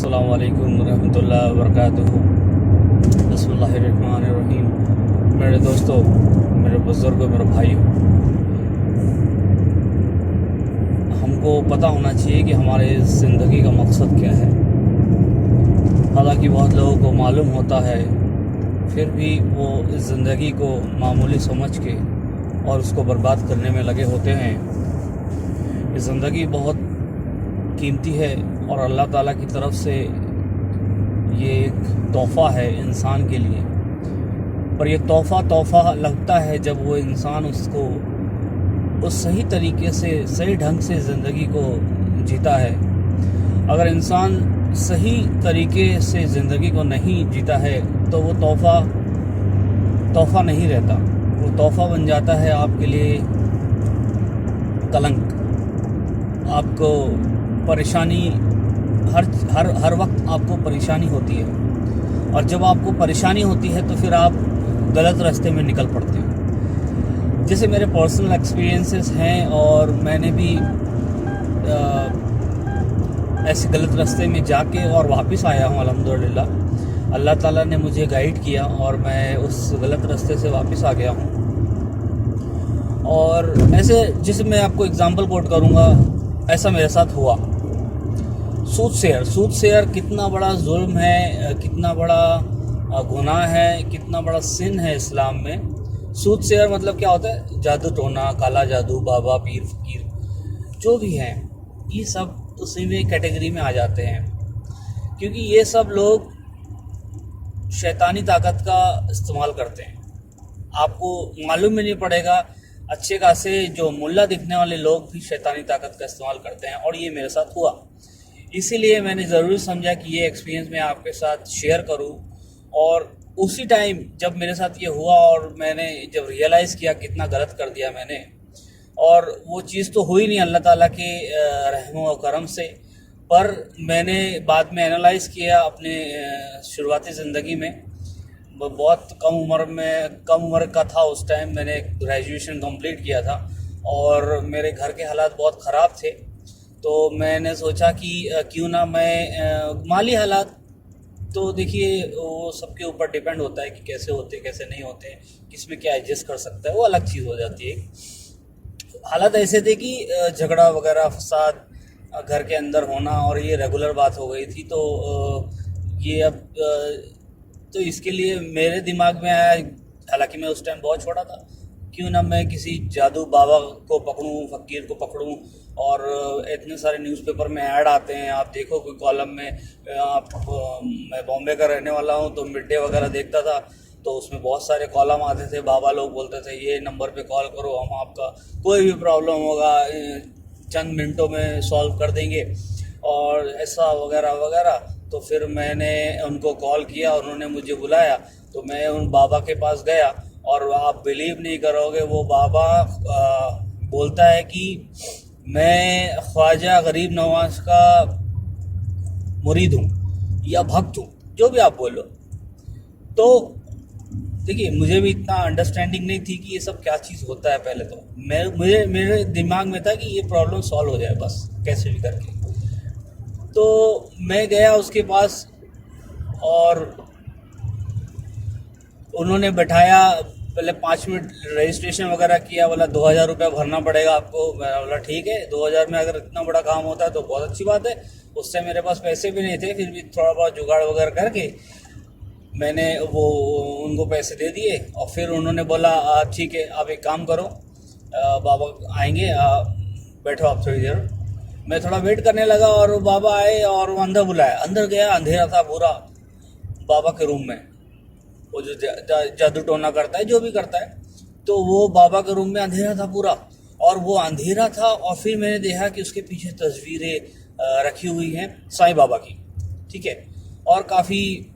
अस्सलामु अलैकुम रहमतुल्लाहि व बरकातुहू। बिस्मिल्लाहिर्रहमानिर्रहीम। मेरे दोस्तों, मेरे बुज़ुर्गों, मेरे भाइयों, हमको पता होना चाहिए कि हमारे ज़िंदगी का मकसद क्या है। हालांकि बहुत लोगों को मालूम होता है, फिर भी वो इस ज़िंदगी को मामूली समझ के और उसको बर्बाद करने में लगे होते हैं। ये ज़िंदगी बहुत कीमती है और अल्लाह ताला की तरफ से ये एक तोहफ़ा है इंसान के लिए। पर ये तोहफ़ा लगता है जब वो इंसान उसको उस सही तरीके से, सही ढंग से ज़िंदगी को जीता है। अगर इंसान सही तरीके से ज़िंदगी को नहीं जीता है तो वो तोहफ़ा नहीं रहता, वो तोहफ़ा बन जाता है आपके लिए कलंक। आपको परेशानी हर वक्त आपको परेशानी होती है, और जब आपको परेशानी होती है तो फिर आप गलत रास्ते में निकल पड़ते हो। जैसे मेरे पर्सनल एक्सपीरियंसेस हैं और मैंने भी ऐसे गलत रास्ते में जाके और वापस आया हूँ अल्हम्दुलिल्लाह। अल्लाह ताला ने मुझे गाइड किया और मैं उस गलत रास्ते से वापस आ गया हूँ। और ऐसे जैसे मैं आपको एग्जांपल कोट करूँगा, ऐसा मेरे साथ हुआ। सूद शेयर कितना बड़ा जुल्म है, कितना बड़ा गुनाह है, कितना बड़ा सिन है इस्लाम में। सूद शेयर मतलब क्या होता है? जादू टोना, काला जादू, बाबा, पीर, फकीर जो भी हैं, ये सब उसी में कैटेगरी में आ जाते हैं, क्योंकि ये सब लोग शैतानी ताकत का इस्तेमाल करते हैं। आपको मालूम ही नहीं पड़ेगा, अच्छे खासे जो मुल्ला दिखने वाले लोग भी शैतानी ताकत का इस्तेमाल करते हैं, और ये मेरे साथ हुआ। इसीलिए मैंने ज़रूरी समझा कि ये एक्सपीरियंस मैं आपके साथ शेयर करूं। और उसी टाइम जब मेरे साथ ये हुआ और मैंने जब रियलाइज़ किया कितना गलत कर दिया मैंने, और वो चीज़ तो हुई नहीं अल्लाह ताला के रहम व करम से, पर मैंने बाद में एनालाइज़ किया अपने शुरुआती ज़िंदगी में। बहुत कम उम्र का था उस टाइम, मैंने ग्रेजुएशन कंप्लीट किया था और मेरे घर के हालात बहुत ख़राब थे। तो मैंने सोचा कि क्यों ना मैं माली हालात तो देखिए वो सबके ऊपर डिपेंड होता है कि कैसे होते कैसे नहीं होते, किस में क्या एडजस्ट कर सकता है, वो अलग चीज़ हो जाती है। हालात ऐसे थे कि झगड़ा वगैरह, फसाद घर के अंदर होना, और ये रेगुलर बात हो गई थी। तो ये अब तो इसके लिए मेरे दिमाग में आया, हालांकि मैं उस टाइम बहुत छोटा था, क्यों ना मैं किसी जादू बाबा को पकड़ूं, फकीर को पकड़ूं। और इतने सारे न्यूज़पेपर में ऐड आते हैं, आप देखो कोई कॉलम में मैं बॉम्बे का रहने वाला हूं तो मिड डे वगैरह देखता था, तो उसमें बहुत सारे कॉलम आते थे। बाबा लोग बोलते थे ये नंबर पे कॉल करो, हम आपका कोई भी प्रॉब्लम होगा चंद मिनटों में सॉल्व कर देंगे, और ऐसा वगैरह वगैरह। तो फिर मैंने उनको कॉल किया, उन्होंने मुझे बुलाया, तो मैं उन बाबा के पास गया, और आप बिलीव नहीं करोगे, वो बाबा बोलता है कि मैं ख्वाजा गरीब नवाज का मुरीद हूँ या भक्त हूँ, जो भी आप बोलो। तो देखिए, मुझे भी इतना अंडरस्टैंडिंग नहीं थी कि ये सब क्या चीज़ होता है। पहले तो मेरे दिमाग में था कि ये प्रॉब्लम सॉल्व हो जाए बस कैसे भी करके। तो मैं गया उसके पास और उन्होंने बैठाया, पहले 5 मिनट रजिस्ट्रेशन वगैरह किया, बोला 2000 रुपये भरना पड़ेगा आपको। मैं बोला ठीक है, 2000 में अगर इतना बड़ा काम होता है तो बहुत अच्छी बात है। उससे मेरे पास पैसे भी नहीं थे, फिर भी थोड़ा बहुत जुगाड़ वगैरह करके मैंने वो उनको पैसे दे दिए। और फिर उन्होंने बोला ठीक है, आप एक काम करो, बाबा आएंगे, बैठो आप थोड़ी देर। मैं थोड़ा वेट करने लगा और वो बाबा आए और वो अंदर बुलाया। अंदर गया, अंधेरा था पूरा बाबा के रूम में। वो जो जादू टोना करता है, जो भी करता है, तो वो बाबा के रूम में अंधेरा था पूरा, और वो अंधेरा था। और फिर मैंने देखा कि उसके पीछे तस्वीरें रखी हुई हैं साईं बाबा की, ठीक है, और काफ़ी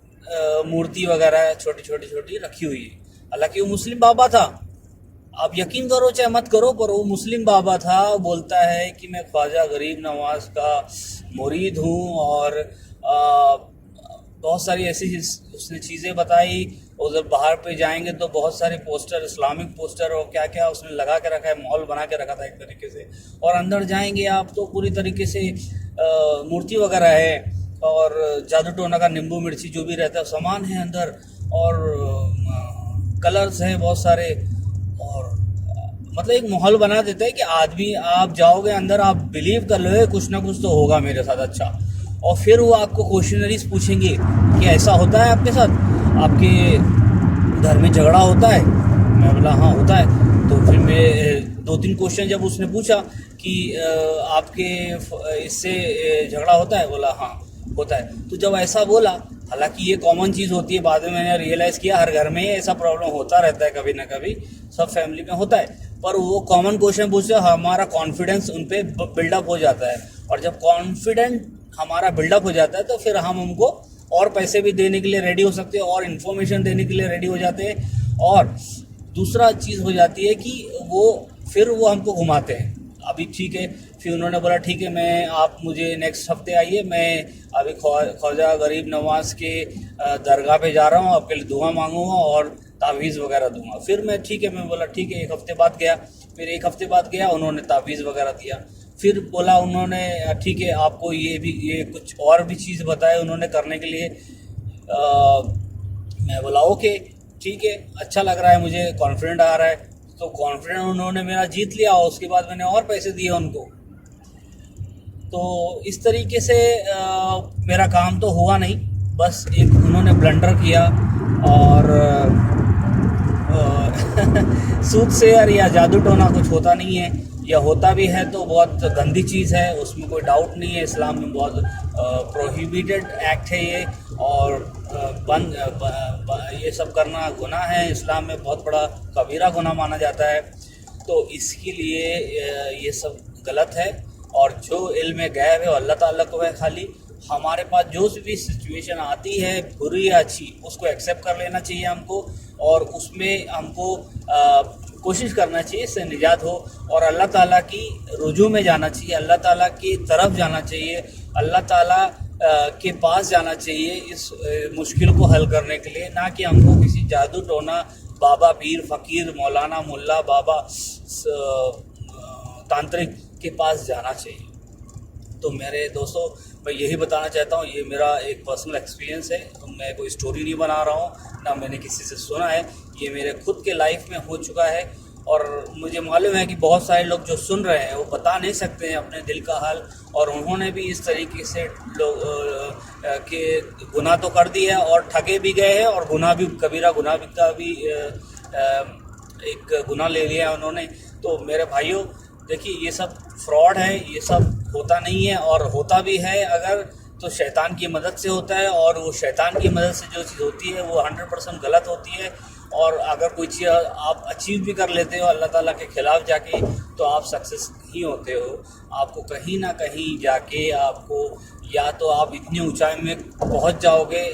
मूर्ति वगैरह छोटी छोटी रखी हुई है। हालांकि वो मुस्लिम बाबा था, आप यकीन करो चाहे मत करो, पर वो मुस्लिम बाबा था। बोलता है कि मैं ख्वाजा गरीब नवाज का मुरीद हूँ, और बहुत सारी ऐसी उसने चीज़ें बताई। उधर बाहर पे जाएंगे तो बहुत सारे पोस्टर, इस्लामिक पोस्टर और क्या क्या उसने लगा के रखा है, मॉल बना के रखा था एक तरीके से। और अंदर जाएंगे आप तो पूरी तरीके से मूर्ति वगैरह है, और जादू टोना का नींबू मिर्ची जो भी रहता है सामान है अंदर, और कलर्स हैं बहुत सारे, और मतलब एक माहौल बना देता है कि आदमी, आप जाओगे अंदर, आप बिलीव कर लो कुछ ना कुछ तो होगा मेरे साथ अच्छा। और फिर वो आपको क्वेश्चनरीज पूछेंगे कि ऐसा होता है आपके साथ, आपके घर में झगड़ा होता है? मैं बोला हाँ होता है। तो फिर मैं 2-3 क्वेश्चन जब उसने पूछा कि आपके इससे झगड़ा होता है, बोला हाँ होता है। तो जब ऐसा बोला, हालांकि ये कॉमन चीज़ होती है, बाद में मैंने रियलाइज़ किया हर घर में ऐसा प्रॉब्लम होता रहता है, कभी ना कभी सब फैमिली में होता है। पर वो कॉमन क्वेश्चन पूछते, हमारा कॉन्फिडेंस उन पे बिल्डअप हो जाता है, और जब कॉन्फिडेंट हमारा बिल्डअप हो जाता है तो फिर हम उनको और पैसे भी देने के लिए रेडी हो सकते हैं, और इन्फॉर्मेशन देने के लिए रेडी हो जाते हैं। और दूसरा चीज़ हो जाती है कि वो हमको घुमाते हैं। अभी ठीक है, फिर उन्होंने बोला ठीक है, आप मुझे नेक्स्ट हफ्ते आइए, मैं अभी ख्वाजा गरीब नवाज के दरगाह पे जा रहा हूँ, आपके लिए दुआ मांगूंगा और तावीज़ वगैरह दूंगा। फिर मैं ठीक है, मैं बोला ठीक है, 1 हफ्ते बाद गया। फिर 1 हफ्ते बाद गया, उन्होंने तावीज़ वगैरह दिया। फिर बोला उन्होंने ठीक है, आपको ये कुछ और भी चीज़ बताए उन्होंने करने के लिए। मैं बोला ओके ठीक है, अच्छा लग रहा है, मुझे कॉन्फिडेंट आ रहा है। तो कॉन्फिडेंट उन्होंने मेरा जीत लिया, और उसके बाद मैंने और पैसे दिए उनको। तो इस तरीके से मेरा काम तो हुआ नहीं, बस एक उन्होंने ब्लंडर किया। और सूद शेयर या जादू टोना कुछ होता नहीं है, या होता भी है तो बहुत गंदी चीज़ है, उसमें कोई डाउट नहीं है। इस्लाम में बहुत प्रोहिबिटेड एक्ट है ये, और ये सब करना गुनाह है, इस्लाम में बहुत बड़ा कबीरा गुनाह माना जाता है। तो इसके लिए ये सब गलत है। और जो इल्म गैब है अल्लाह ताला को है, खाली हमारे पास जो भी सिचुएशन आती है बुरी या अच्छी, उसको एक्सेप्ट कर लेना चाहिए हमको, और उसमें हमको कोशिश करना चाहिए इससे निजात हो, और अल्लाह ताला की रुजू में जाना चाहिए, अल्लाह ताला की तरफ जाना चाहिए, अल्लाह ताला के पास जाना चाहिए इस मुश्किल को हल करने के लिए, ना कि हमको किसी जादू टोना, बाबा पीर फ़कीर, मौलाना, मुल्ला, बाबा, तांत्रिक के पास जाना चाहिए। तो मेरे दोस्तों, मैं यही बताना चाहता हूँ, ये मेरा एक पर्सनल एक्सपीरियंस है, मैं कोई स्टोरी नहीं बना रहा हूँ, ना मैंने किसी से सुना है, ये मेरे खुद के लाइफ में हो चुका है। और मुझे मालूम है कि बहुत सारे लोग जो सुन रहे हैं वो बता नहीं सकते हैं अपने दिल का हाल, और उन्होंने भी इस तरीके से लोग के गुनाह तो कर दिया है, और ठगे भी गए हैं, और गुनाह भी, कबीरा गुनाह का भी एक गुनाह ले लिया है उन्होंने। तो मेरे भाइयों देखिए, ये सब फ्रॉड है, ये सब होता नहीं है, और होता भी है अगर तो शैतान की मदद से होता है, और वो शैतान की मदद से जो चीज़ होती है वो 100% गलत होती है। और अगर कोई चीज़ आप अचीव भी कर लेते हो अल्लाह ताला के ख़िलाफ़ जाके, तो आप सक्सेस ही होते हो। आपको कहीं ना कहीं जाके आपको, या तो आप इतनी ऊंचाई में पहुंच जाओगे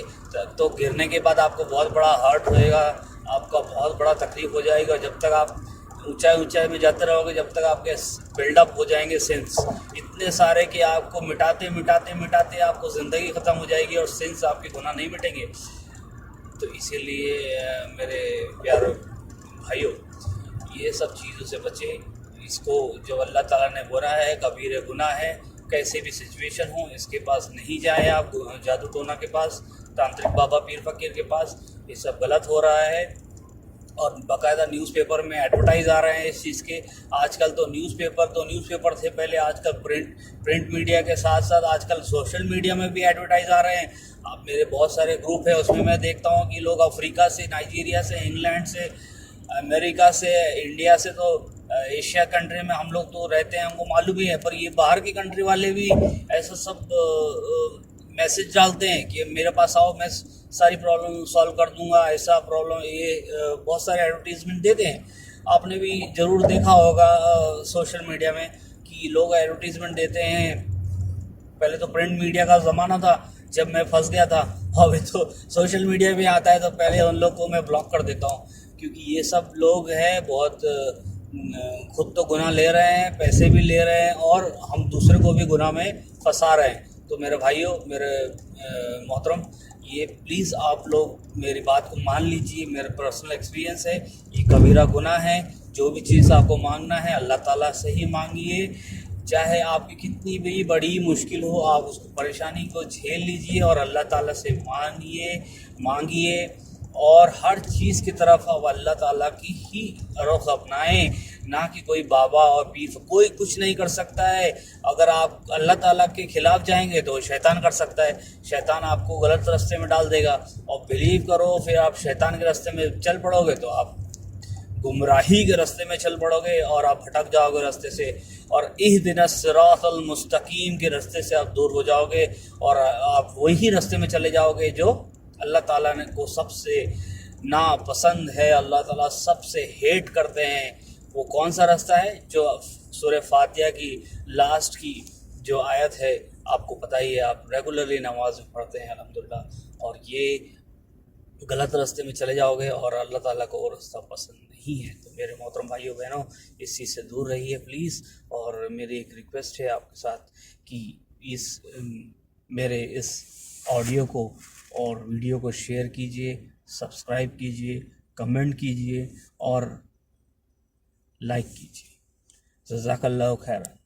तो गिरने के बाद आपको बहुत बड़ा हर्ट होएगा, आपका बहुत बड़ा तकलीफ़ हो जाएगा। जब तक आप ऊंचाई में जाते रहोगे, जब तक आपके बिल्डअप हो जाएंगे सेंस इतने सारे कि आपको मिटाते मिटाते मिटाते आपको ज़िंदगी ख़त्म हो जाएगी, और सेंस आपके गुनाह नहीं मिटेंगे। तो इसीलिए मेरे प्यारे भाइयों, ये सब चीज़ों से बचें। इसको जो अल्लाह ताला ने बोला है कबीर गुनाह है, कैसे भी सिचुएशन हो इसके पास नहीं जाए आप, जादू टोना के पास, तांत्रिक बाबा पीर फ़कीर के पास। ये सब गलत हो रहा है, और बाकायदा न्यूज़पेपर में एडवर्टाइज़ आ रहे हैं इस चीज़ के। आजकल तो न्यूज़पेपर थे पहले, आजकल प्रिंट मीडिया के साथ साथ आजकल सोशल मीडिया में भी एडवर्टाइज़ आ रहे हैं। अब मेरे बहुत सारे ग्रुप है, उसमें मैं देखता हूँ कि लोग अफ्रीका से, नाइजीरिया से, इंग्लैंड से, अमेरिका से, इंडिया से, तो एशिया कंट्री में हम लोग तो रहते हैं, हमको मालूम ही है, पर ये बाहर की कंट्री वाले भी ऐसा सब मैसेज डालते हैं कि मेरे पास आओ, मैं सारी प्रॉब्लम सॉल्व कर दूंगा, ऐसा प्रॉब्लम, ये बहुत सारे एडवर्टीज़मेंट देते हैं। आपने भी ज़रूर देखा होगा सोशल मीडिया में कि लोग एडवर्टीज़मेंट देते हैं। पहले तो प्रिंट मीडिया का ज़माना था जब मैं फंस गया था, अभी तो सोशल मीडिया भी आता है, तो पहले उन लोग को मैं ब्लॉक कर देता हूँ, क्योंकि ये सब लोग हैं बहुत खुद तो गुनाह ले रहे हैं, पैसे भी ले रहे हैं, और हम दूसरे को भी गुनाह में फंसा रहे हैं। तो मेरे भाइयों, मेरे मोहतरम, ये प्लीज़ आप लोग मेरी बात को मान लीजिए, मेरा पर्सनल एक्सपीरियंस है, ये कबीरा गुनाह है। जो भी चीज़ आपको मांगना है अल्लाह ताला से ही मांगिए, चाहे आपकी कितनी भी बड़ी मुश्किल हो, आप उसको परेशानी को झेल लीजिए और अल्लाह ताला से मांगिए और हर चीज़ की तरफ अब अल्लाह ताला की ही रुख अपनाएं, ना कि कोई बाबा और पीर। कोई कुछ नहीं कर सकता है। अगर आप अल्लाह ताला के खिलाफ जाएंगे तो शैतान कर सकता है, शैतान आपको गलत रास्ते में डाल देगा। और बिलीव करो, फिर आप शैतान के रास्ते में चल पड़ोगे तो आप गुमराही के रास्ते में चल पड़ोगे और आप भटक जाओगे रास्ते से, और इहदिना सिरातल मुस्तकीम के रास्ते से आप दूर हो जाओगे और आप वही रास्ते में चले जाओगे जो अल्लाह ताला ने को सबसे नापसंद है, अल्लाह ताला सबसे हेट करते हैं। वो कौन सा रास्ता है? जो सूरह फातिहा की लास्ट की जो आयत है, आपको पता ही है, आप रेगुलरली नमाज में पढ़ते हैं अल्हम्दुलिल्लाह। और ये गलत रास्ते में चले जाओगे और अल्लाह ताला को वो रास्ता पसंद नहीं है। तो मेरे मोहतरम भाइयों बहनों, इस चीज़ से दूर रहिए प्लीज़। और मेरी एक रिक्वेस्ट है आपके साथ कि मेरे इस ऑडियो को और वीडियो को शेयर कीजिए, सब्सक्राइब कीजिए, कमेंट कीजिए और लाइक कीजिए। जज़ाकल्लाहु खैरन।